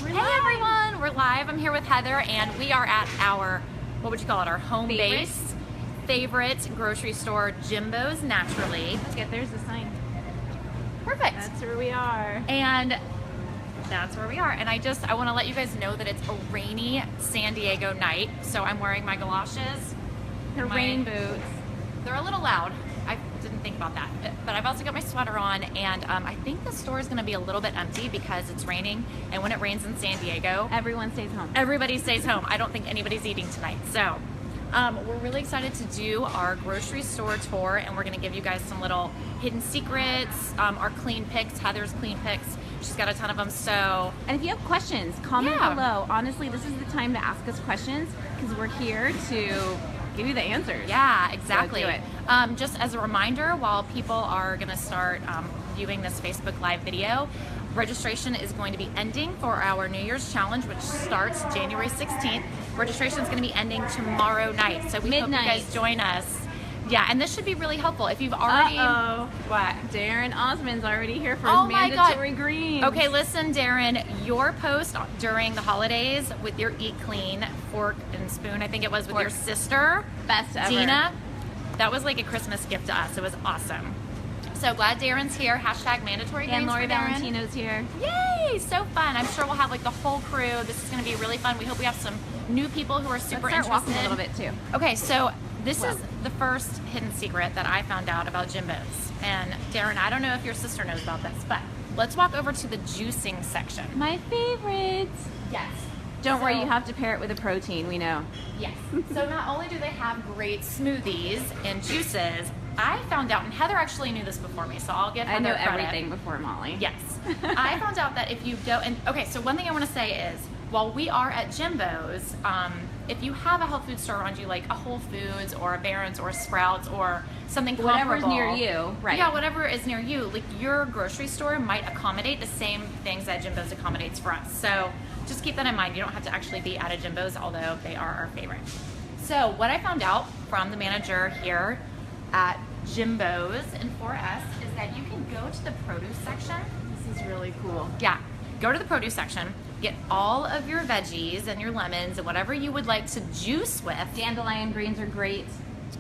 Hey everyone, we're live. I'm here with Heather and we are at our, what would you call it, our home base favorite grocery store, Jimbo's Naturally. Let's get, there's the sign. Perfect. That's where we are. And that's where we are. And I want to let you guys know that it's a rainy San Diego night. So I'm wearing my galoshes. Her rain boots. They're a little loud. I didn't think about that. But I've also got my sweater on, and I think the store is going to be a little bit empty because it's raining. And when it rains in San Diego, everyone stays home. Everybody stays home. I don't think anybody's eating tonight. So we're really excited to do our grocery store tour, and we're going to give you guys some little hidden secrets, our clean picks, Heather's clean picks. She's got a ton of them. So, and if you have questions, comment below. Honestly, this is the time to ask us questions because we're here to give you the answers. Yeah, exactly. So do it. Just as a reminder, while people are going to start viewing this Facebook Live video, registration is going to be ending for our New Year's Challenge, which starts January 16th. Registration is going to be ending tomorrow night, so we hope you guys join us. Yeah, and this should be really helpful. If you've already... What? Darren Osmond's already here for his mandatory greens. Okay, listen, Darren, your post during the holidays with your Eat Clean fork and spoon, I think it was, with your sister. Best ever. Dina. That was like a Christmas gift to us. It was awesome. So glad Darren's here. Hashtag mandatory greens. And Lori for Darren. Valentino's here. Yay! So fun. I'm sure we'll have like the whole crew. This is going to be really fun. We hope we have some new people who are super interested. Let's start walking a little bit too. Okay, so this is the first hidden secret that I found out about Jimbo's. And Darren, I don't know if your sister knows about this, but let's walk over to the juicing section. My favorite. Yes. Don't worry, you have to pair it with a protein, we know. Yes. So not only do they have great smoothies and juices, I found out, and Heather actually knew this before me, so I'll give Heather credit. I know everything before Molly. Yes. I found out that if you go, and okay, so one thing I want to say is, while we are at Jimbo's, if you have a health food store around you, like a Whole Foods or a Barron's or a Sprouts or something comparable. Whatever's near you, right. Yeah, whatever is near you, like your grocery store might accommodate the same things that Jimbo's accommodates for us. So just keep that in mind. You don't have to actually be at a Jimbo's, although they are our favorite. So what I found out from the manager here at Jimbo's in 4S is that you can go to the produce section. This is really cool. Yeah, go to the produce section, get all of your veggies and your lemons and whatever you would like to juice with. Dandelion greens are great.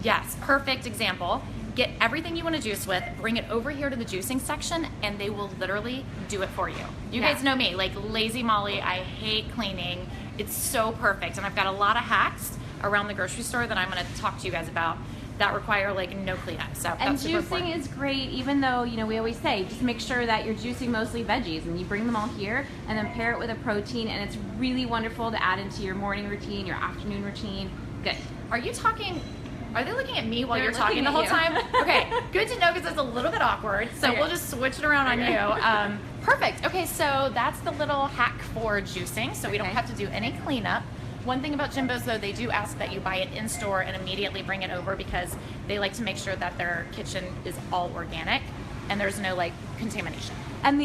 Yes, perfect example. Get everything you want to juice with, bring it over here to the juicing section, and they will literally do it for you. You guys know me, like lazy Molly, I hate cleaning. It's so perfect, and I've got a lot of hacks around the grocery store that I'm going to talk to you guys about that require like no cleanup. So and that's juicing is great, even though, you know, we always say just make sure that you're juicing mostly veggies and you bring them all here and then pair it with a protein, and it's really wonderful to add into your morning routine, your afternoon routine. Good. Are they looking at me while you're talking the at whole you. time? Okay, good to know because it's a little bit awkward. So we'll just switch it around on you. Perfect. Okay, so that's the little hack for juicing. So we don't have to do any cleanup. One thing about Jimbo's though, they do ask that you buy it in store and immediately bring it over because they like to make sure that their kitchen is all organic and there's no like contamination. And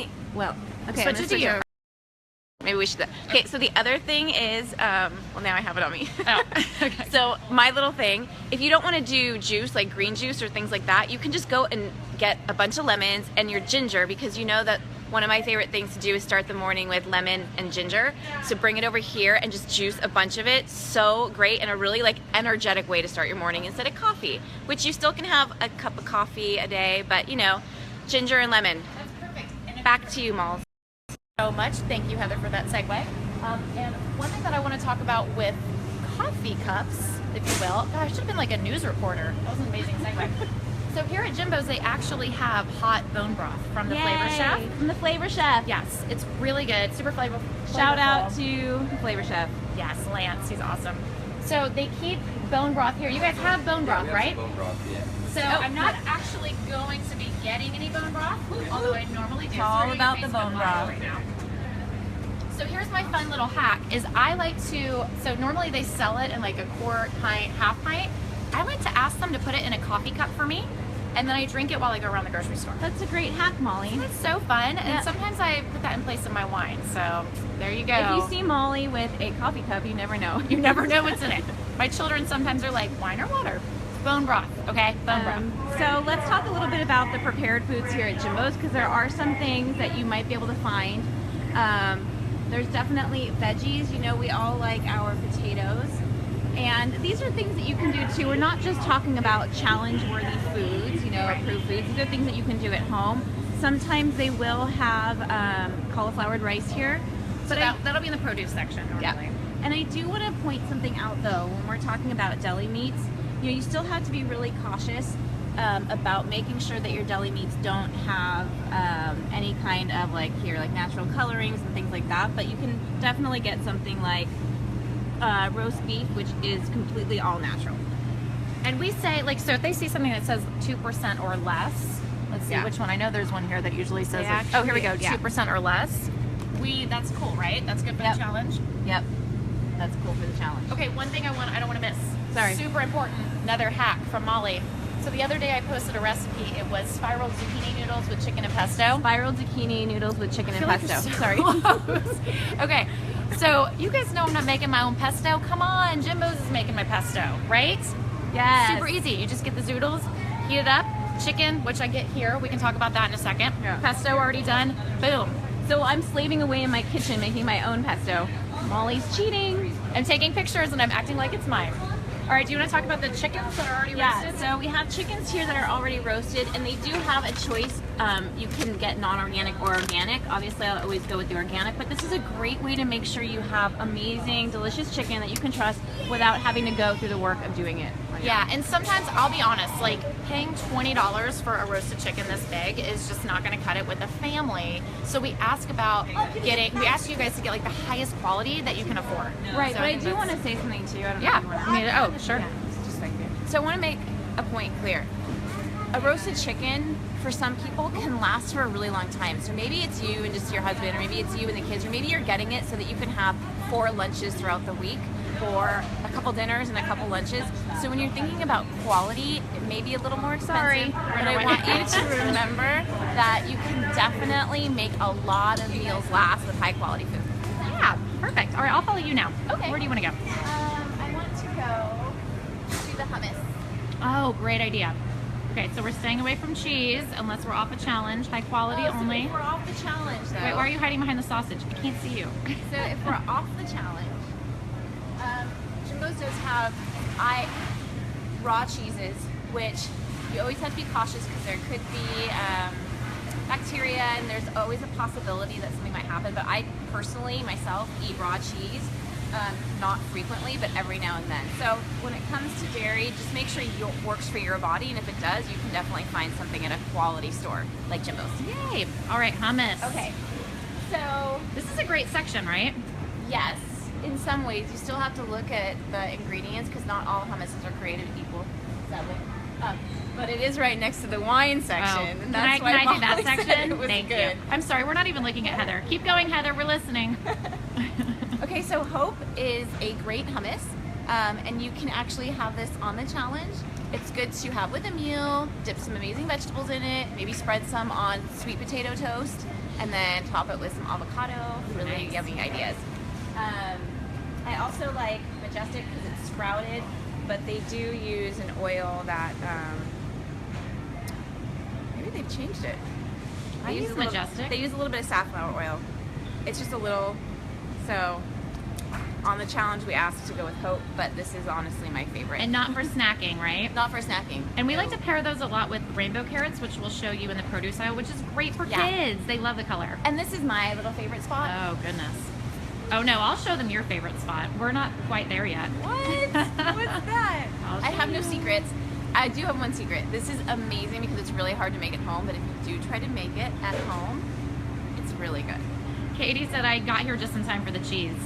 Switch it to you. Maybe we should. Okay, so the other thing is, well, now I have it on me. Oh, okay. So my little thing, if you don't want to do juice, like green juice or things like that, you can just go and get a bunch of lemons and your ginger, because you know that one of my favorite things to do is start the morning with lemon and ginger. So bring it over here and just juice a bunch of it. So great, and a really like energetic way to start your morning instead of coffee, which you still can have a cup of coffee a day, but you know, ginger and lemon. That's perfect. Back to you, Malls. So much. Thank you, Heather, for that segue. And one thing that I want to talk about with coffee cups, if you will. God, I should have been like a news reporter. That was an amazing segue. So here at Jimbo's, they actually have hot bone broth from the Flavor Chef. From the Flavor Chef. Yes, it's really good. Super flavorful. Shout out to the Flavor Chef. Yes, Lance. He's awesome. So they keep bone broth here. You guys have bone broth, right? Bone broth, yeah. So I'm not actually going to be getting any bone broth, although I normally do. It's all about the bone broth. Right now. So here's my fun little hack is I like to, so normally they sell it in like a quart, pint, half pint. I like to ask them to put it in a coffee cup for me, and then I drink it while I go around the grocery store. That's a great hack, Molly. It's so fun, and sometimes I put that in place of my wine, so there you go. If you see Molly with a coffee cup, you never know. You never know what's in it. My children sometimes are like, wine or water? Bone broth, okay? Bone broth. So let's talk a little bit about the prepared foods here at Jimbo's, because there are some things that you might be able to find There's definitely veggies. You know, we all like our potatoes. And these are things that you can do too. We're not just talking about challenge-worthy foods, you know, approved foods. These are things that you can do at home. Sometimes they will have cauliflowered rice here. But that'll be in the produce section normally. Yeah. And I do want to point something out though, when we're talking about deli meats, you know, you still have to be really cautious about making sure that your deli meats don't have any kind of like natural colorings and things like that. But you can definitely get something like roast beef, which is completely all natural. And we say, like, so if they see something that says 2% or less, let's see which one. I know there's one here that usually says, like, oh, here we go, 2% or less. That's cool, right? That's good for the challenge? Yep. That's cool for the challenge. Okay, one thing I don't want to miss. Sorry. Super important, another hack from Molly. So the other day I posted a recipe. It was spiral zucchini noodles with chicken and pesto. Spiral zucchini noodles with chicken and pesto. Like sorry. Okay, so you guys know I'm not making my own pesto. Come on, Jimbo's is making my pesto, right? Yes. Super easy. You just get the zoodles, heat it up, chicken, which I get here. We can talk about that in a second. Yeah. Pesto already done. Boom. So I'm slaving away in my kitchen making my own pesto. Molly's cheating. I'm taking pictures and I'm acting like it's mine. All right, do you want to talk about the chickens that are already roasted? So we have chickens here that are already roasted, and they do have a choice. You can get non-organic or organic. Obviously, I'll always go with the organic, but this is a great way to make sure you have amazing, delicious chicken that you can trust without having to go through the work of doing it. Yeah, and sometimes, I'll be honest, like paying $20 for a roasted chicken this big is just not going to cut it with a family. So we ask you guys to get like the highest quality that you can afford. Right, so but I do want to say something too. I don't know Yeah, if you want I mean, sure. Yeah, just like so I want to make a point clear. A roasted chicken for some people can last for a really long time. So maybe it's you and just your husband, or maybe it's you and the kids, or maybe you're getting it so that you can have 4 lunches throughout the week, or a couple dinners and a couple lunches. So when you're thinking about quality, it may be a little more expensive, but I want you to remember that you can definitely make a lot of meals last with high quality food. Yeah, perfect. All right, I'll follow you now. Okay. Where do you want to go? I want to go to the hummus. Oh, great idea. Okay, so we're staying away from cheese unless we're off a challenge, high quality only. So if we're off the challenge, though. Wait, why are you hiding behind the sausage? I can't see you. So if we're off the challenge, Jimbo's does have raw cheeses, which you always have to be cautious because there could be bacteria, and there's always a possibility that something might happen. But I personally, myself, eat raw cheese. Not frequently, but every now and then. So when it comes to dairy, just make sure it works for your body, and if it does, you can definitely find something at a quality store like Jimbo's. Yay! All right, hummus. Okay, so this is a great section, right? yes, in some ways, you still have to look at the ingredients because not all hummuses are created equal, sadly. But it is right next to the wine section. Oh. And Can I do that Molly said section? it was Thank good. you. I'm sorry, we're not even looking at Heather. Keep going, Heather. We're listening. Okay, so Hope is a great hummus, and you can actually have this on the challenge. It's good to have with a meal, dip some amazing vegetables in it, maybe spread some on sweet potato toast, and then top it with some avocado. Really yummy ideas. I also like Majestic because it's sprouted, but they do use an oil that, maybe they've changed it. I use Majestic. They use a little bit of safflower oil. It's just a little, so on the challenge we asked to go with Hope, but this is honestly my favorite. And not for snacking, right? Not for snacking. And we like to pair those a lot with rainbow carrots, which we'll show you in the produce aisle, which is great for kids. They love the color. And this is my little favorite spot. Oh, goodness. Oh, no, I'll show them your favorite spot. We're not quite there yet. What? What's that? I have no secrets. I do have one secret. This is amazing because it's really hard to make at home, but if you do try to make it at home, it's really good. Katie said I got here just in time for the cheese.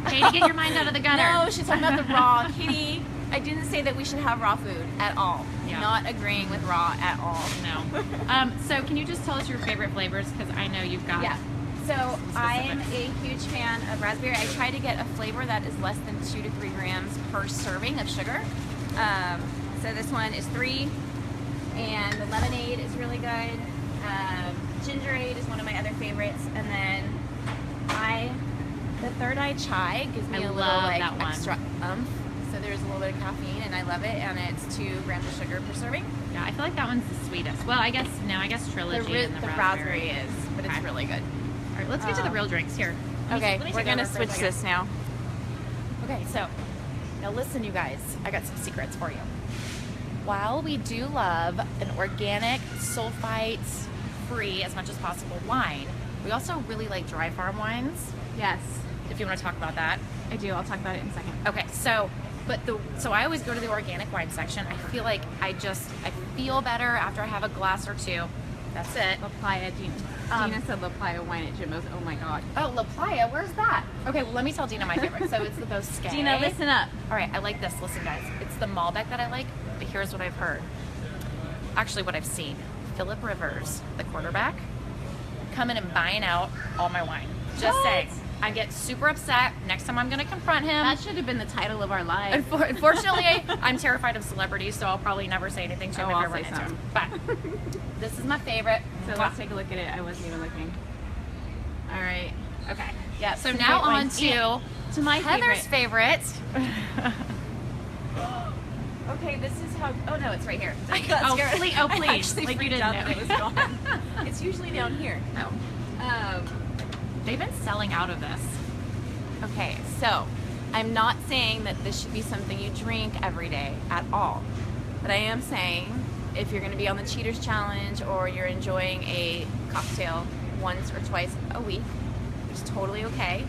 Katie, get your mind out of the gutter. No, she's talking about the raw. Katie, I didn't say that we should have raw food at all. Yeah. Not agreeing with raw at all. No. So can you just tell us your favorite flavors? Because I know you've got... Yeah. So I am a huge fan of raspberry. I try to get a flavor that is less than 2 to 3 grams per serving of sugar. So this one is 3, and the lemonade is really good. Gingerade is one of my other favorites, and then the third eye chai gives me a little like extra oomph. So there's a little bit of caffeine, and I love it, and it's 2 grams of sugar per serving. Yeah, I feel like that one's the sweetest. Well, I guess Trilogy and the raspberry is, but it's really good. All right, let's get to the real drinks here. Okay, let me we're take gonna over for a switch second. this now. Okay, so now listen, you guys. I got some secrets for you. While we do love an organic, sulfite-free, as much as possible wine, we also really like dry farm wines. Yes, If you want to talk about that. I do. I'll talk about it in a second. Okay, so I always go to the organic wine section. I feel like I feel better after I have a glass or two. That's it. La Playa, Gina said La Playa wine at Jimbo's. Oh my god. Oh, La Playa, where's that? Okay, well, let me tell Dina my favorite. So it's the Bosquet. Gina, listen up. All right, I like this. Listen, guys. It's the Malbec that I like, but here's what I've heard. Actually, what I've seen. Philip Rivers, the quarterback, coming and buying out all my wine. Just What? saying. I get super upset. Next time I'm going to confront him. That should have been the title of our live. Unfortunately, I'm terrified of celebrities, so I'll probably never say anything to him if I I'll run say into him. something. But this is my favorite. So let's take a look at it. I wasn't even looking. All right. Okay. Yeah. So some now great on wines. To my Heather's favorite. Okay, this is how. Oh no, it's right here. I got scared. Please, oh, I please. actually Like you freaked didn't out know. that it was gone. It's usually down here. Oh. They've been selling out of this. Okay, so I'm not saying that this should be something you drink every day at all, but I am saying if you're going to be on the Cheaters Challenge or you're enjoying a cocktail once or twice a week, it's totally okay.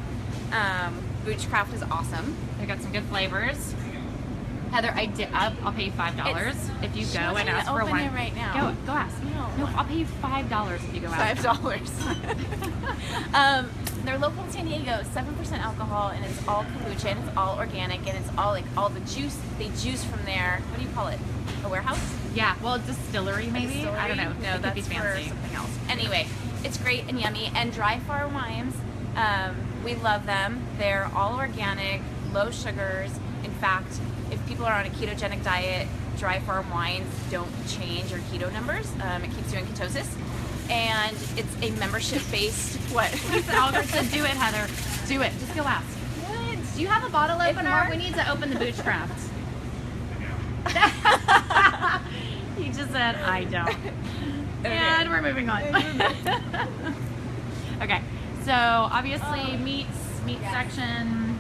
Boochcraft is awesome. They got some good flavors. Heather, I'll pay you $5 if you She go wants and me to ask for a open wine. it right now. Go ask. No, I'll pay you $5 if you go ask. $5. They're local in San Diego, 7% alcohol, and it's all kombucha, and it's all organic, and it's all like all the juice they juice from their, what do you call it? A warehouse? Yeah, well, a distillery maybe. Distillery? I don't know. No, It could that's be for fancy. something else. Anyway, it's great and yummy. And Dry Farm Wines, we love them. They're all organic, low sugars. In fact, if people are on a ketogenic diet, Dry Farm Wines don't change your keto numbers. It keeps you in ketosis. And it's a membership-based, what? Oliver said, do it, Heather. Do it. Just go ask. What? Do you have a bottle If opener? Mark- We need to open the Boochcraft. He just said, I don't. And we're moving on. Okay, so obviously meat Yes. section,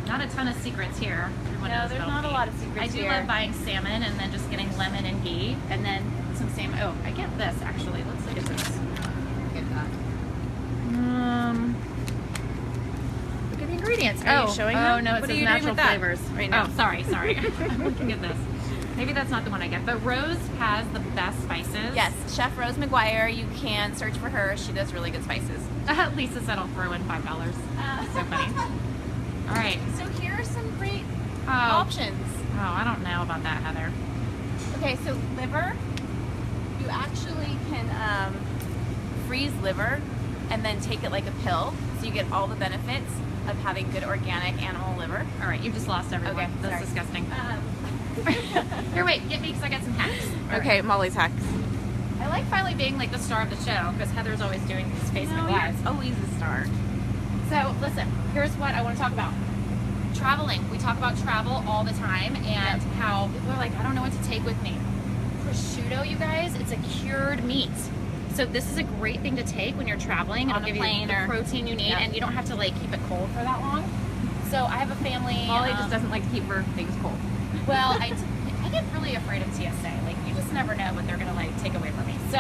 not a ton of secrets here. Everyone No, knows there's about not a meat. lot of secrets I do here. love buying salmon and then just getting lemon and ghee and then some salmon. Oh, I get this actually. Let's look at this. Get that. Look at the ingredients. Are you showing them? Oh no, it What are says you doing natural with that flavors right now? Oh, sorry. I'm looking at this. Maybe that's not the one I get. But Rose has the best spices. Yes, Chef Rose McGuire. You can search for her. She does really good spices. Lisa said I'll throw in $5. So funny. All right. So here are some great Oh, options. I don't know about that, Heather. Okay, so liver. You actually can freeze liver and then take it like a pill, so you get all the benefits of having good organic animal liver. All right, you just lost everyone. Okay, That's sorry. disgusting. Here, wait, get me because I got some hacks. All Okay, right. Molly's hacks. I like finally being like the star of the show because Heather's always doing these Facebook Lives. you're always a star. So listen, here's what I want to talk about. Traveling. We talk about travel all the time and how people are like, I don't know what to take with me. Prosciutto, you guys, it's a cured meat. So this is a great thing to take when you're traveling. On It'll a give you plane the or- protein you need Yep. and you don't have to like keep it cold for that long. So I have a family. Molly just doesn't like to keep her things cold. Well, I get really afraid of TSA. Like, you just never know what they're gonna like take away from me. So,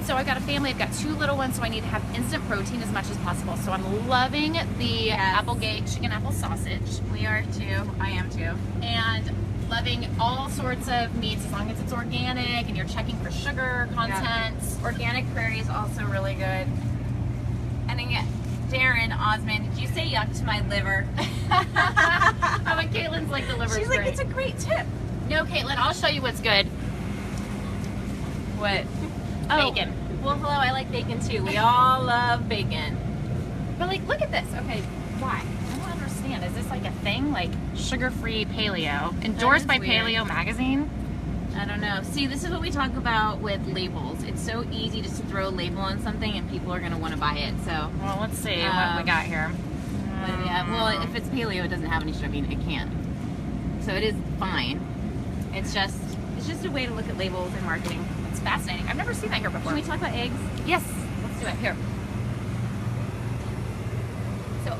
so I've got a family. I've got 2 little ones, so I need to have instant protein as much as possible. So I'm loving the Applegate chicken apple sausage, We are too. I am too. and loving all sorts of meats as long as it's organic and you're checking for sugar content. Organic prairie is also really good. And then Darren Osmond, did you say yuck to my liver? Oh, and Caitlin's like the liver's She's like, great. it's a great tip. No, Caitlin, I'll show you what's good. What? Bacon. Well, hello, I like bacon too. We all love bacon. But like, look at this. Okay, why? I don't understand. Is this like a thing? Like sugar-free paleo, endorsed is by weird. Paleo Magazine? I don't know. See, this is what we talk about with labels. It's so easy just to throw a label on something and people are going to want to buy it. So, Well, let's see what we got here. yeah, well, if it's paleo, it doesn't have any sugar. I mean, it can. So it is fine. It's just a way to look at labels and marketing. It's fascinating. I've never seen that here before. Can we talk about eggs? Yes, let's do it. Here.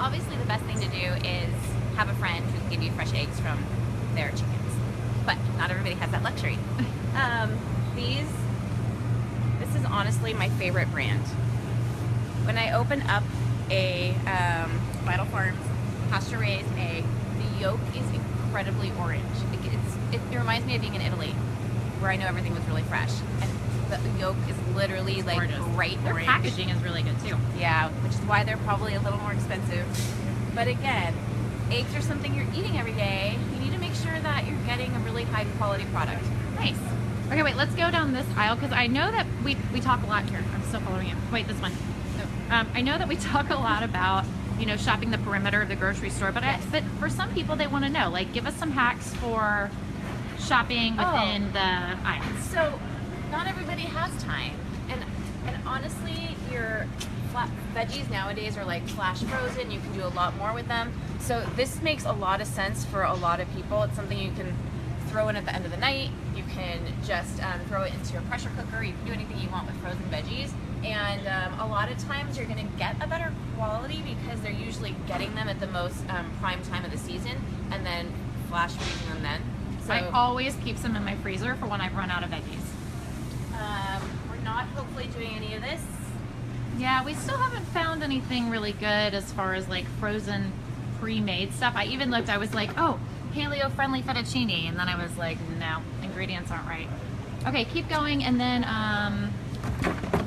obviously the best thing to do is have a friend who can give you fresh eggs from their chickens, but not everybody has that luxury. This is honestly my favorite brand. When I open up a Vital Farms pasture-raised egg, the yolk is incredibly orange. It reminds me of being in Italy, where I know everything was really fresh, and the yolk is literally like gorgeous. bright Their orange. packaging is really good too. Yeah, which is why they're probably a little more expensive. But again, eggs are something you're eating every day. You need to make sure that you're getting a really high quality product. Nice. Okay, wait, let's go down this aisle because I know that we talk a lot here. I'm still following you. Wait, this one. I know that we talk a lot about, you know, shopping the perimeter of the grocery store, but Yes. but for some people, they want to know, like, give us some hacks for shopping within the aisles. So, not everybody has time, and honestly, your veggies nowadays are like flash frozen. You can do a lot more with them. So this makes a lot of sense for a lot of people. It's something you can throw in at the end of the night. You can just throw it into your pressure cooker. You can do anything you want with frozen veggies. And a lot of times you're going to get a better quality because they're usually getting them at the most prime time of the season and then flash freezing them then. So I always keep some in my freezer for when I've run out of veggies. we're not hopefully doing any of this. Yeah, we still haven't found anything really good as far as like frozen pre-made stuff. I even looked, I was like, oh, paleo-friendly fettuccine, and then I was like, no, ingredients aren't right. Okay, keep going, and then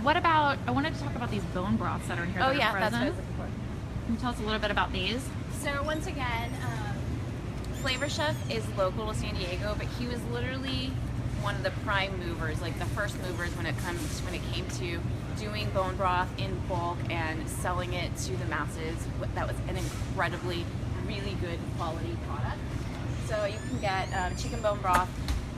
what about, I wanted to talk about these bone broths that are in here. Oh that are yeah, frozen. that's what I was looking for. Can you tell us a little bit about these? So once again, Flavor Chef is local to San Diego, but he was literally one of the prime movers, like the first movers when it came to doing bone broth in bulk and selling it to the masses. That was an incredibly, really good quality product. So you can get chicken bone broth.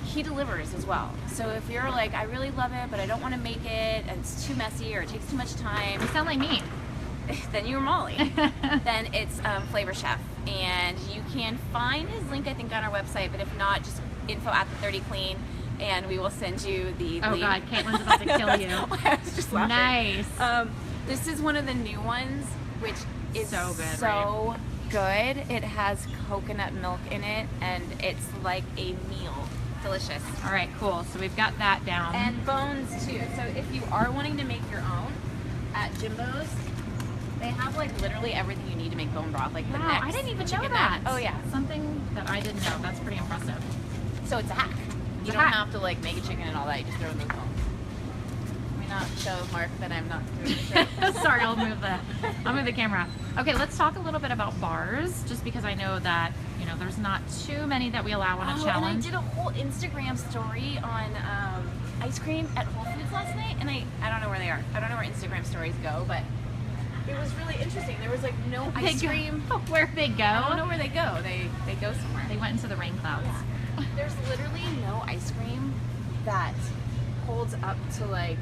He delivers as well. So if you're like, I really love it, but I don't want to make it, and it's too messy or it takes too much time, You sound like me. then you're Molly. Then it's Flavor Chef. And you can find his link, I think, on our website, but if not, just info at the 30 Clean, and we will send you the Oh link. God, Caitlin's about to kill you. I was just laughing. Nice. This is one of the new ones, which is So good, so good. It has coconut milk in it, and it's like a meal. Delicious. All right, cool. So we've got that down. And bones too. So if you are wanting to make your own at Jimbo's, they have like literally everything you need to make bone broth. Like the wow, necks, I didn't even the know chicken that. neck. Oh yeah. Something that I didn't know. That's pretty impressive. So it's a hack. You a don't hack. have to like make a chicken and all that. You just throw in those bones. Let me not show Mark that I'm not doing it. Sorry, I'll move the camera. Okay, let's talk a little bit about bars, just because I know that, you know, there's not too many that we allow on a And I challenge. did a whole Instagram story on ice cream at Whole Foods last night, and I don't know where they are. I don't know where Instagram stories go, but it was really interesting. There was like no ice cream. Where'd they go? I don't know where they go. They go somewhere. They went into the rain clouds. There's literally no ice cream that holds up to like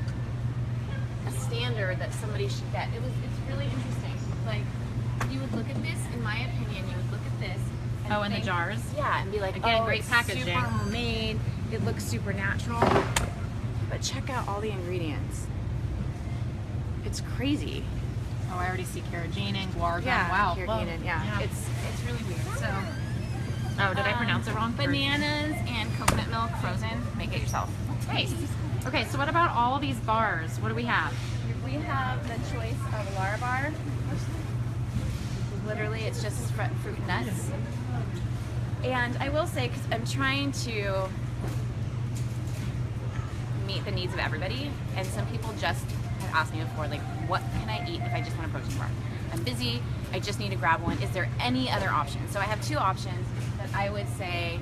a standard that somebody should get. It's really interesting. Like you would look at this, in my opinion, you would look at this. And Oh, in the think, jars? Yeah, and be like, Again, oh, great it's packaging. super homemade. It looks super natural. But check out all the ingredients. It's crazy. Oh, I already see carrageenan, guarana. Yeah, Wow. carrageenan, yeah. It's really weird. So. Oh, did I pronounce it wrong? Bananas and coconut milk frozen. Make it yourself. Nice. Okay, so what about all these bars? What do we have? We have the choice of Lara Bar. Literally, it's just fruit and nuts. And I will say, because I'm trying to meet the needs of everybody, and some people just have asked me before, like, what can I eat if I just want a protein bar? I'm busy, I just need to grab one. Is there any other option? So I have two options that I would say,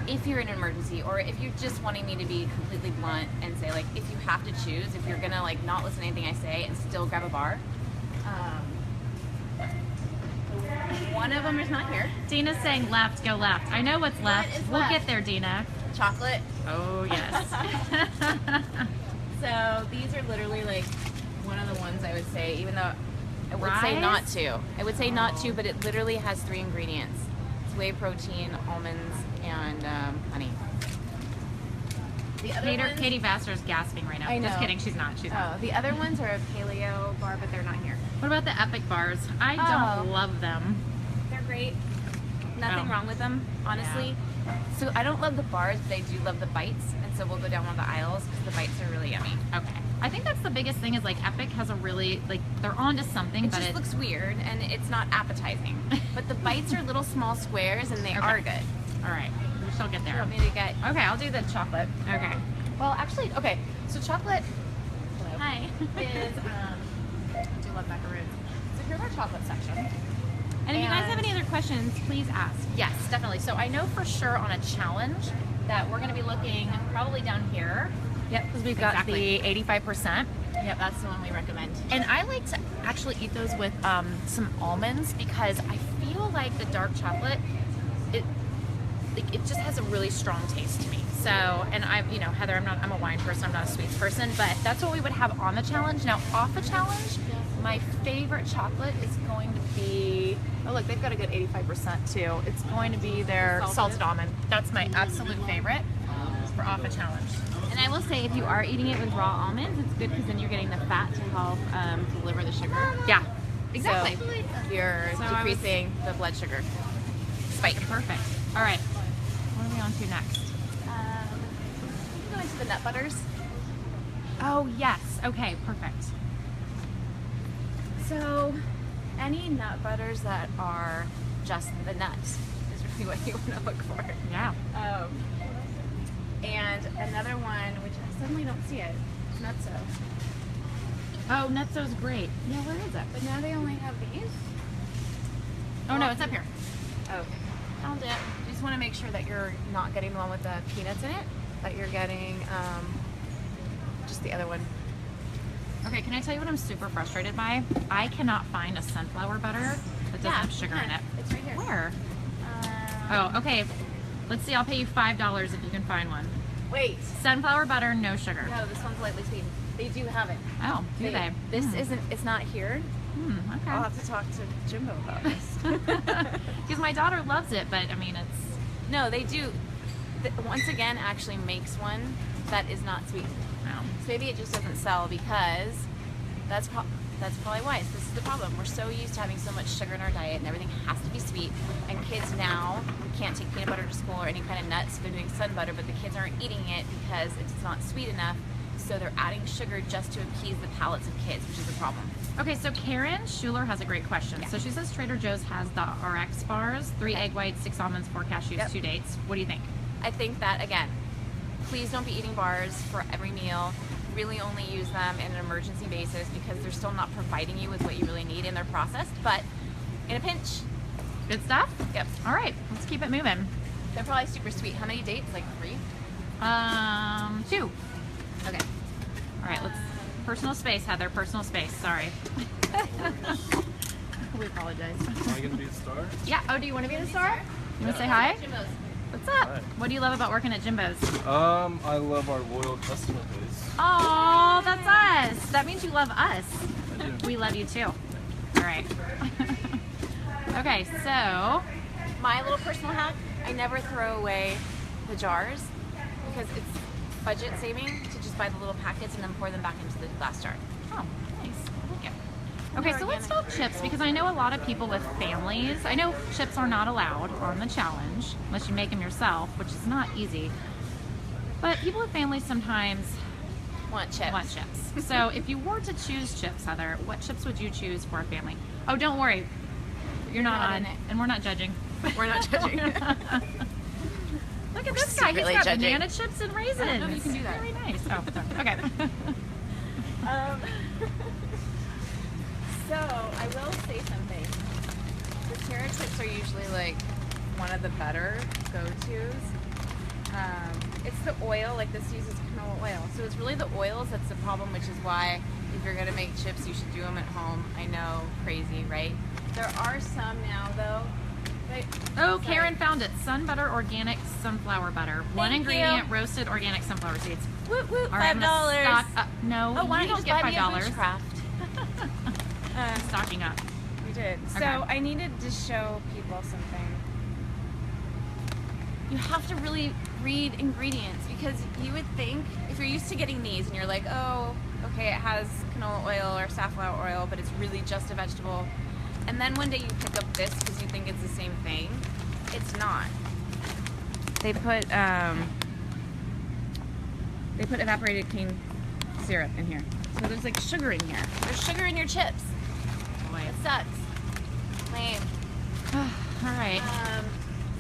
if you're in an emergency, or if you're just wanting me to be completely blunt and say, like, if you have to choose, if you're gonna like not listen to anything I say and still grab a bar, one of them is not here. Dina's saying left, go left. I know what's left. What is We'll left? get there, Dina. Chocolate. Oh, yes. So these are literally like one of the ones I would say, even though I would say Rice? not to. I would say not to, but it literally has 3 ingredients. It's whey protein, almonds, and honey. The other ones, Katie Vassar's gasping right now. I know. Just kidding, she's not. She's not. the other ones are a paleo bar, but they're not here. What about the Epic bars? I don't love them. They're great. Nothing wrong with them, honestly. Yeah. So I don't love the bars, but I do love the bites, and so we'll go down one of the aisles because the bites are really yummy. Okay. I think that's the biggest thing is like Epic has a really, like, they're onto something, It but just looks weird, and it's not appetizing. But the bites are little small squares, and they are good. All right. We shall get there. You want me to get... Okay, I'll do the chocolate. Okay. Well, actually, okay. So chocolate Hi. is, I do love macaroons. So here's our chocolate section. And if you guys have any other questions, please ask. Yes, definitely. So I know for sure on a challenge that we're going to be looking probably down here. Yep, because we've got the 85%. Yep, that's the one we recommend. And I like to actually eat those with some almonds because I feel like the dark chocolate, it just has a really strong taste to me. So, and Heather, I'm a wine person, I'm not a sweets person, but that's what we would have on the challenge. Now, off the challenge, my favorite chocolate is going to be, oh look, they've got a good 85% too. It's going to be their salted almond. That's my absolute favorite for off a challenge. And I will say, if you are eating it with raw almonds, it's good because then you're getting the fat to help deliver the sugar. Yeah, exactly. So you're decreasing the blood sugar spike. Perfect. All right, what are we on to next? Go into the nut butters. Oh yes, okay, perfect. So, any nut butters that are just the nuts is really what you want to look for. Yeah. And another one, which I suddenly don't see it, Nutso. Oh, Nutso's great. Yeah, where is it? But now they only have these. Oh no, it's up here. Okay. Found it. You just want to make sure that you're not getting the one with the peanuts in it, that you're getting just the other one. Okay, can I tell you what I'm super frustrated by? I cannot find a sunflower butter that doesn't have sugar in it. It's right here. Where? Oh, okay. Let's see, I'll pay you $5 if you can find one. Wait. Sunflower butter, no sugar. No, this one's lightly sweetened. They do have it. Oh, do they? This it's not here. Okay. I'll have to talk to Jimbo about this. Because my daughter loves it, but I mean, it's... No, they do. Once again, actually makes one that is not sweetened. No. So maybe it just doesn't sell because that's probably why. This is the problem. We're so used to having so much sugar in our diet and everything has to be sweet. And kids now can't take peanut butter to school or any kind of nuts. So they're doing sun butter, but the kids aren't eating it because it's not sweet enough. So they're adding sugar just to appease the palates of kids, which is a problem. Okay, so Karen Schuler has a great question. Yeah. So she says Trader Joe's has the RX bars, 3 egg whites, 6 almonds, 4 cashews, 2 dates. What do you think? I think that, again, please don't be eating bars for every meal. Really only use them in an emergency basis because they're still not providing you with what you really need and they're processed, but in a pinch. Good stuff? Yep. All right, let's keep it moving. They're probably super sweet. How many dates? Like 3? 2. Okay. All right, let's, personal space, Heather, personal space, sorry. We apologize. Am I going to be a star? Yeah, oh, do you want to be the star? You want to say hi? Jimbo's. What's up? Hi. What do you love about working at Jimbo's? I love our loyal customer base. Oh, that's us. That means you love us. I do. We love you too. All right. Okay, so My little personal hack, I never throw away the jars because it's budget saving to just buy the little packets and then pour them back into the glass jar. oh, nice. I like it. Okay, so let's talk chips because I know a lot of people with families. I know chips are not allowed on the challenge unless you make them yourself, which is not easy. But people with families sometimes Want chips. want chips. So if you were to choose chips, Heather, what chips would you choose for a family? Oh, don't worry. You're not not on in it. and we're not judging. We're not judging. Look at this guy. He's secretly got judging. banana chips and raisins. I don't know if you can do that. Very nice. Oh, okay. So I will say something. The Terra chips are usually like one of the better go-tos. It's the oil, like this uses canola oil. So it's really the oils that's the problem, which is why if you're gonna make chips, you should do them at home. I know, crazy, right? There are some now though. Oh, Karen found it. Sun butter, organic sunflower butter. One Thank ingredient, you. roasted organic sunflower seeds. Woot woot, All right, I'm gonna $5. stock up. No, Oh, why you don't don't you get buy me a $5. Bushcraft? Stocking up. We did. So Okay. I needed to show people something. you have to really read ingredients, because you would think if you're used to getting these and you're like, oh, okay, it has canola oil or safflower oil, but it's really just a vegetable. And then one day you pick up this because you think it's the same thing. It's not. They put evaporated cane syrup in here. So there's like sugar in here. There's sugar in your chips. Boy. It sucks. Lame. All right.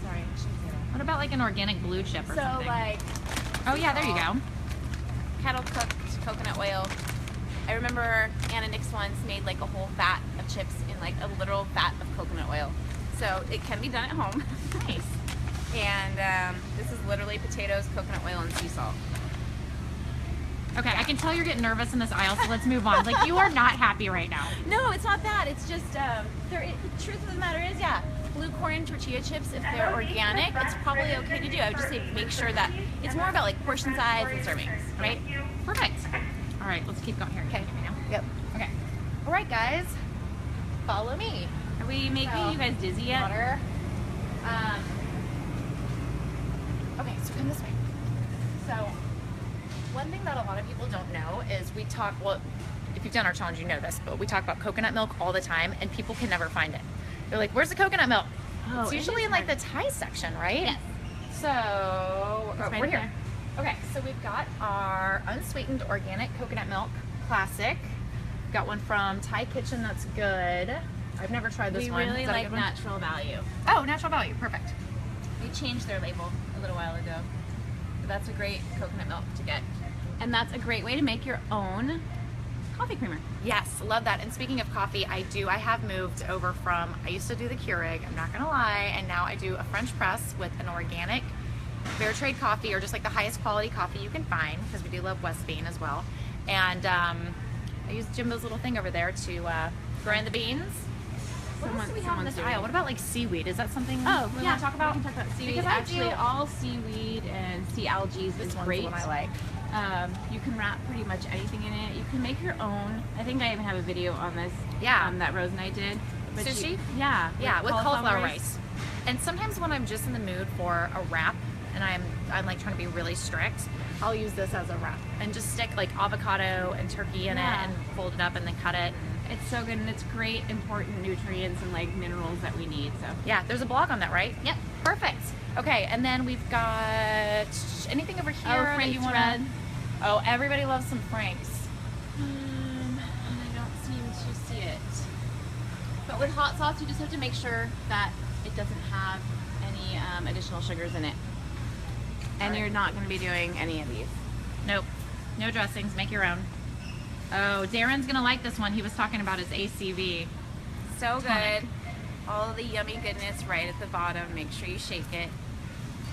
Sorry, I shouldn't say that. What about like an organic blue chip or something? Like, oh yeah, there you go. kettle cooked coconut oil. I remember Anna Nix once made like a whole vat of chips in like a literal vat of coconut oil. So it can be done at home. Nice. And this is literally potatoes, coconut oil, and sea salt. Okay, I can tell you're getting nervous in this aisle, so let's move on. Like, you are not happy right now. No, it's not that. It's just, the truth of the matter is, yeah, blue corn tortilla chips, if they're organic, it's probably okay to do. I would just say make sure that it's more about like portion size and servings, right? Perfect. All right, let's keep going here. Okay. Yep. Okay. All right, guys, follow me. Are we making you guys dizzy yet? Water. Okay, so come this way. So, one thing that a lot of people don't know is we talk, well, if you've done our challenge, you know this, but we talk about coconut milk all the time, and people can never find it. They're like, where's the coconut milk? Oh, it's usually in like the Thai section, right? Yes. So, It's right we're here. there. Okay, so we've got our unsweetened organic coconut milk classic. Got one from Thai Kitchen that's good. I've never tried this We one. really Is that a like good one? natural value. Oh, natural value, perfect. We changed their label a little while ago. But that's a great coconut milk to get. And that's a great way to make your own coffee creamer. Yes, love that. And speaking of coffee, I have moved over from, I used to do the Keurig, I'm not gonna lie, and now I do a French press with an organic fair trade coffee, or just like the highest quality coffee you can find, because we do love West Bean as well. And I use Jimbo's little thing over there to grind the beans. What else do we have in this aisle? What about like seaweed? Is that something we want to talk about? We can talk about seaweed. Because Actually, all seaweed and sea algae this is one's great. the one I like. You can wrap pretty much anything in it. You can make your own. I think I even have a video on this. Yeah. That Rose and I did. But Sushi? Yeah. Yeah, with cauliflower rice. And sometimes when I'm just in the mood for a wrap, and I'm like trying to be really strict, I'll use this as a wrap and just stick like avocado and turkey in it and fold it up and then cut it. It's so good, and it's great important nutrients and like minerals that we need. So Yeah, there's a blog on that, right? Yep. Perfect. Okay, and then we've got anything over here that Frank's you want Red. Oh, everybody loves some Franks. And I don't seem to see it. But with hot sauce, you just have to make sure that it doesn't have any additional sugars in it. And you're not going to be doing any of these. Nope. No dressings. Make your own. Oh, Darren's gonna like this one. He was talking about his ACV. So Tonic. good. All the yummy goodness right at the bottom. Make sure you shake it.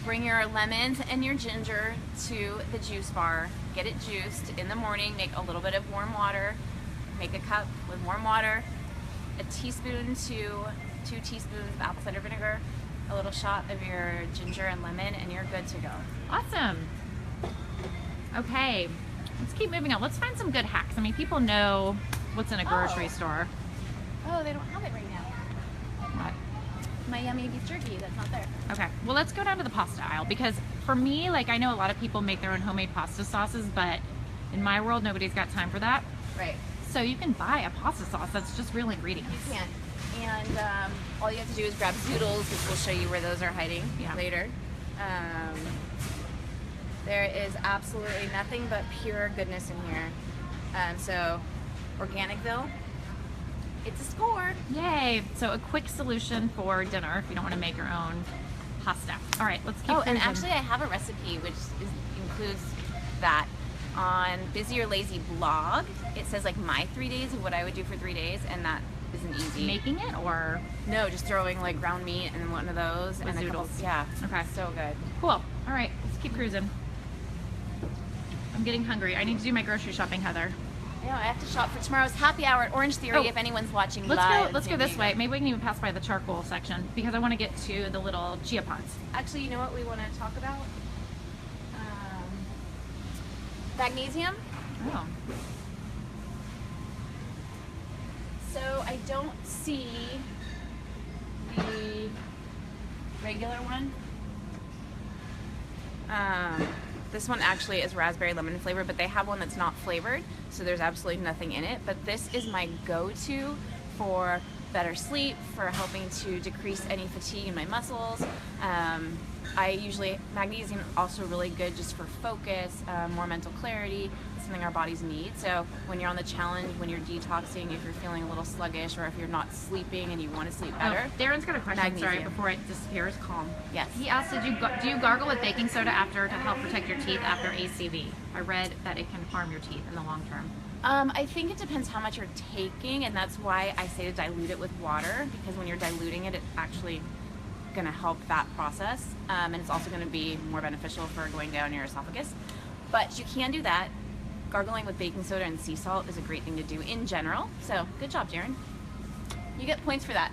Bring your lemons and your ginger to the juice bar. Get it juiced in the morning. Make a little bit of warm water. Make a cup with warm water. A teaspoon to 2 teaspoons of apple cider vinegar. A little shot of your ginger and lemon, and you're good to go. Awesome. Okay, let's keep moving on. Let's find some good hacks. I mean, people know what's in a grocery store. Oh, they don't have it right now. What? My yummy beef jerky, that's not there. Okay, well, let's go down to the pasta aisle, because for me, like, I know a lot of people make their own homemade pasta sauces, but in my world, nobody's got time for that. Right. So you can buy a pasta sauce that's just real ingredients. You can. And all you have to do is grab zoodles, which we'll show you where those are hiding later. There is absolutely nothing but pure goodness in here. So, Organicville, it's a score. Yay! So a quick solution for dinner if you don't want to make your own pasta. All right, let's keep Oh, and cruising. actually I have a recipe which includes that on Busy or Lazy blog. It says like my 3 days of what I would do for 3 days, and that isn't easy. Making it, or No, just throwing like ground meat and then one of those With and a couple, zoodles. yeah. Okay. So good. cool. All right, let's keep cruising. I'm getting hungry. I need to do my grocery shopping, Heather. Yeah, I have to shop for tomorrow's happy hour at Orange Theory. Oh, if anyone's watching Let's live. go. Let's go San this Diego. way. Maybe we can even pass by the charcoal section, because I want to get to the little chia pods. Actually, you know what we want to talk about? Magnesium. Oh. So I don't see the regular one. This one actually is raspberry lemon flavor, but they have one that's not flavored, so there's absolutely nothing in it. But this is my go-to for better sleep, for helping to decrease any fatigue in my muscles. Magnesium also really good just for focus, more mental clarity. It's something our bodies need. So when you're on the challenge, when you're detoxing, if you're feeling a little sluggish, or if you're not sleeping and you want to sleep better. Oh, Darren's got a question. Magnesium. Sorry, before it disappears. Calm. Yes. He asked, do you gargle with baking soda after to help protect your teeth after ACV? I read that it can harm your teeth in the long term. I think it depends how much you're taking, and that's why I say to dilute it with water, because when you're diluting it, it's actually going to help that process, and it's also going to be more beneficial for going down your esophagus. But you can do that. Gargling with baking soda and sea salt is a great thing to do in general. So good job, Jaren. You get points for that.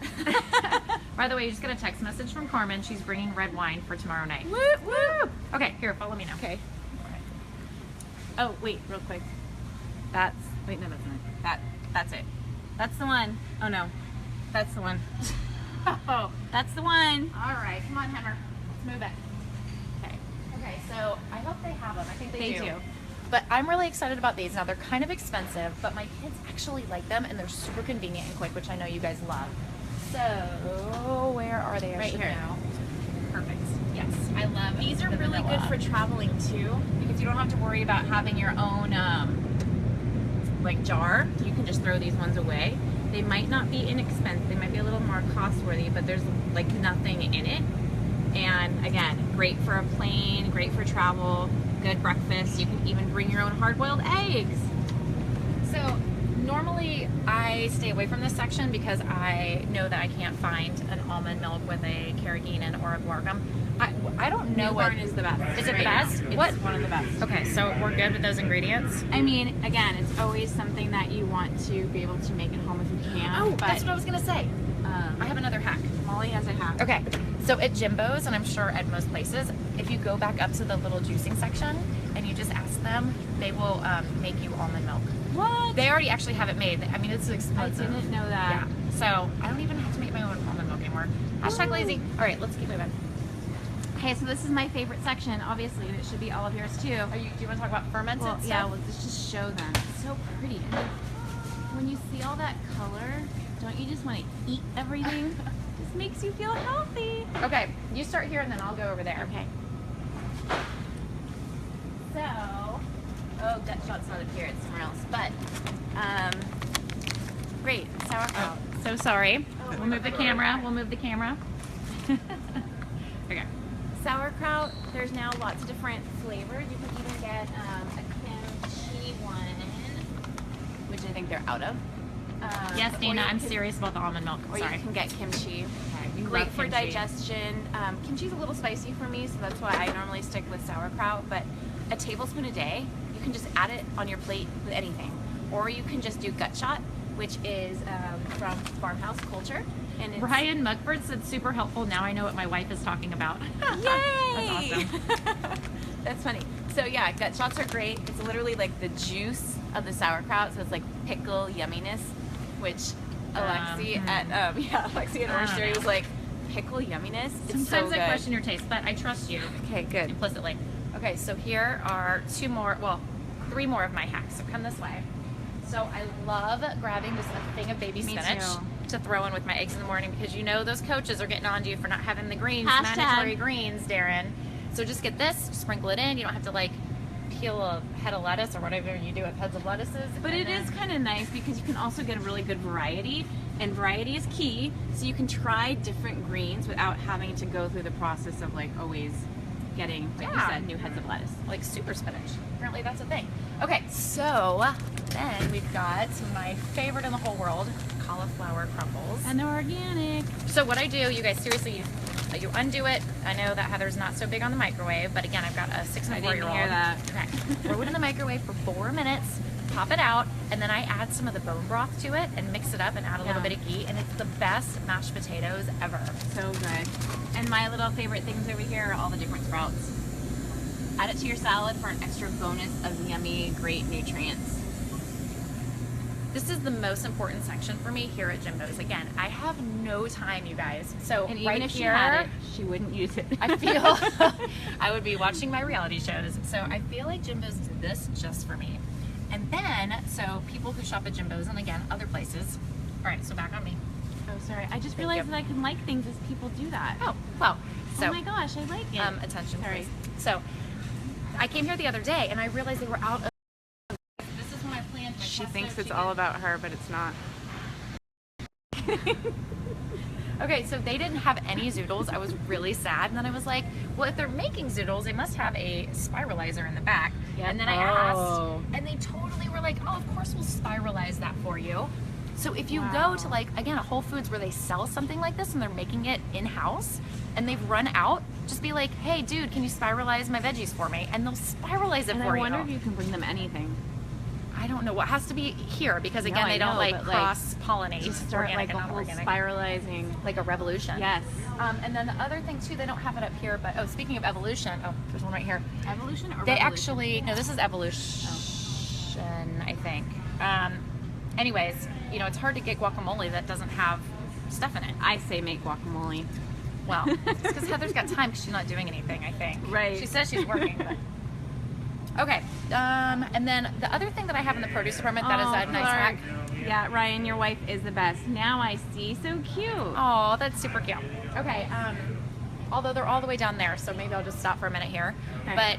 By the way, you just got a text message from Carmen. She's bringing red wine for tomorrow night. Woo, woo. Okay, here, follow me now. Okay. Oh, wait, real quick. Wait, no, that's not. That's it. That's the one. Oh no, that's the one. Oh, That's the one. all right. Come on, Hammer. Let's move it. Okay. Okay, so I hope they have them. I think they do. But I'm really excited about these. Now, they're kind of expensive, but my kids actually like them, and they're super convenient and quick, which I know you guys love. So, where are they? I Right should here. know. Perfect. Yes, I love These are the really vanilla. good for traveling too, because you don't have to worry about having your own like jar. You can just throw these ones away. They might not be inexpensive. They might be a little more cost-worthy, but there's like nothing in it. And again, great for a plane, great for travel, good breakfast. You can even bring your own hard-boiled eggs. So normally I stay away from this section because I know that I can't find an almond milk with a carrageenan or a guargum. I don't know what Newborn is the best. Is it right the now. best? It's What? one of the best. Okay, so we're good with those ingredients. I mean, again, it's always something that you want to be able to make at home if you can. Oh, but that's what I was gonna say. I have another hack. Molly has a hack. Okay, so at Jimbo's, and I'm sure at most places, if you go back up to the little juicing section and you just ask them, they will make you almond milk. What? They already actually have it made. I mean, it's I expensive. didn't know that. Yeah. So I don't even have to make my own almond milk anymore. Hashtag lazy. All right, let's keep moving. Okay, so this is my favorite section, obviously, and it should be all of yours too. Do you want to talk about fermented Well, stuff? yeah, let's just show them. It's so pretty. I mean, when you see all that color, don't you just want to eat everything? This makes you feel healthy. Okay, you start here and then I'll go over there. Okay. So, oh, that shot's not up here, it's somewhere else. But, great, sauerkraut. So sorry. We'll move the camera. We'll move the camera. Okay. Sauerkraut, there's now lots of different flavors. You can even get a kimchi one, which I think they're out of. Yes, or Dana, you I'm can- serious about the almond milk. Or Sorry. you can get kimchi. You Great love for kimchi. digestion. Kimchi's a little spicy for me, so that's why I normally stick with sauerkraut. But a tablespoon a day, you can just add it on your plate with anything. Or you can just do gut shot, which is from Farmhouse Culture. And it's, Brian Mugford said super helpful. Now I know what my wife is talking about. Yay! That's awesome. That's funny. So yeah, gut shots are great. It's literally like the juice of the sauerkraut, so it's like pickle yumminess, which Alexi Alexi at I Orange don't Theory know. was like, pickle yumminess? It's Sometimes so good. I question your taste, but I trust you Okay, good. implicitly. Okay, so here are three more of my hacks. So come this way. So I love grabbing just a thing of baby Me spinach too. to throw in with my eggs in the morning because you know those coaches are getting on to you for not having the greens, Hashtag. mandatory greens, Darren. So just get this, sprinkle it in. You don't have to like peel a head of lettuce or whatever you do with heads of lettuces. But And it then- is kind of nice because you can also get a really good variety, and variety is key. So you can try different greens without having to go through the process of like always getting, like you Yeah. said, new heads of lettuce. like super spinach. Apparently that's a thing. Okay, so then we've got my favorite in the whole world, cauliflower crumbles. And they're organic. So what I do, you guys, seriously, you undo it. I know that Heather's not so big on the microwave, but again, I've got a 6 and I a didn't 4-year-old. hear that. Okay, throw it in the microwave for 4 minutes, pop it out, and then I add some of the bone broth to it and mix it up and add a little Yeah. bit of ghee, and it's the best mashed potatoes ever. So good. And my little favorite things over here are all the different sprouts. Add it to your salad for an extra bonus of yummy, great nutrients. This is the most important section for me here at Jimbo's. Again, I have no time, you guys. So And even right if she here, had it, she wouldn't use it. I feel I would be watching my reality shows. So I feel like Jimbo's did this just for me. And then, so people who shop at Jimbo's and again, other places. All right, so back on me. Oh, sorry. I just Thank realized you. that I can like things as people do that. Oh, well. So, oh my gosh, I like it. attention, Sorry. please. So I came here the other day and I realized they were out of. This is when I planned my She pesto thinks it's chicken. all about her, but it's not. Okay, so they didn't have any zoodles. I was really sad. And then I was like, well, if they're making zoodles, they must have a spiralizer in the back. Yep. And then I Oh. asked, and they totally were like, oh, of course we'll spiralize that for you. So if you Wow. go to like, again, a Whole Foods where they sell something like this and they're making it in-house and they've run out, just be like, hey, dude, can you spiralize my veggies for me? And they'll spiralize it And for I wonder you. if you can bring them anything. I don't know what has to be here because No, again, I they don't know, like but, like, cross-pollinate Just start organic like a and whole non-organic. spiralizing. Like a revolution. Yes. And then the other thing too, they don't have it up here, but oh, speaking of evolution, oh, there's one right here. Evolution or They revolution? actually, no, this is evolution, I think. Anyways, you know, it's hard to get guacamole that doesn't have stuff in it. I say make guacamole. Well, it's because Heather's got time because she's not doing anything, I think. Right. She says she's working, but. Okay, and then the other thing that I have in the produce department that is a nice hack. Yeah, Ryan, your wife is the best. Now I see. So cute. Oh, that's super cute. Okay, although they're all the way down there, so maybe I'll just stop for a minute here. Okay. But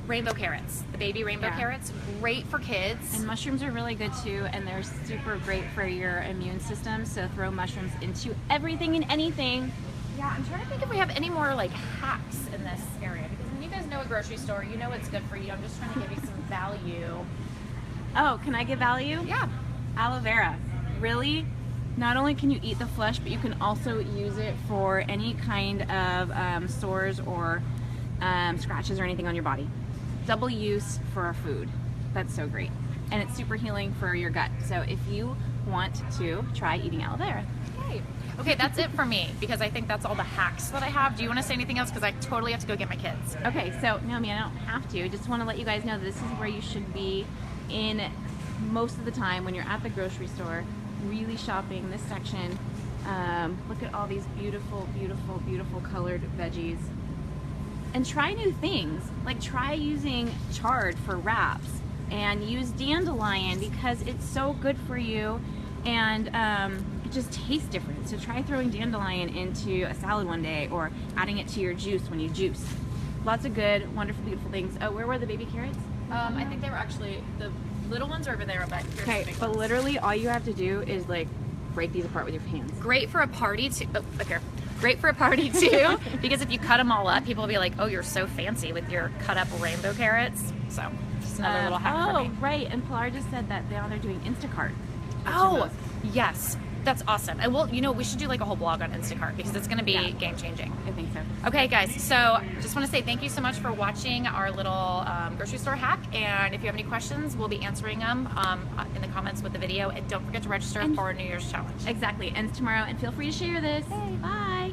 rainbow carrots, the baby rainbow Yeah. carrots, great for kids. And mushrooms are really good too, and they're super great for your immune system. So throw mushrooms into everything and anything. Yeah, I'm trying to think if we have any more like hacks in this area because when you guys know a grocery store, you know what's good for you. I'm just trying to give you some value. Oh, can I give value? Yeah. Aloe vera. Really? Not only can you eat the flesh, but you can also use it for any kind of sores or scratches or anything on your body. Double use for a food. That's so great. And it's super healing for your gut. So if you want to try eating aloe vera. Great. Okay, that's it for me because I think that's all the hacks that I have. Do you want to say anything else? Because I totally have to go get my kids. Okay, so no, I don't have to. Just want to let you guys know that this is where you should be in most of the time when you're at the grocery store, really shopping this section. Look at all these beautiful, beautiful, beautiful colored veggies. And try new things. Like try using chard for wraps and use dandelion because it's so good for you and it just tastes different. So try throwing dandelion into a salad one day or adding it to your juice when you juice. Lots of good, wonderful, beautiful things. Oh, where were the baby carrots? I think they were actually, the little ones are over there, but here's the Okay, big but ones. literally all you have to do is like break these apart with your hands. Great for a party too. Oh, look here. Great for a party too, because if you cut them all up, people will be like, "Oh, you're so fancy with your cut up rainbow carrots." So, just another little hack for me. Right, and Pilar just said that now they're doing Instacart. Oh, yes, that's awesome. And we'll, you know, we should do like a whole blog on Instacart because it's going to be Yeah. game changing. I think so. Okay, guys. So, just want to say thank you so much for watching our little grocery store hack. And if you have any questions, we'll be answering them in the comments with the video. And don't forget to register And- for our New Year's challenge. Exactly, ends tomorrow, and feel free to share this. Bye.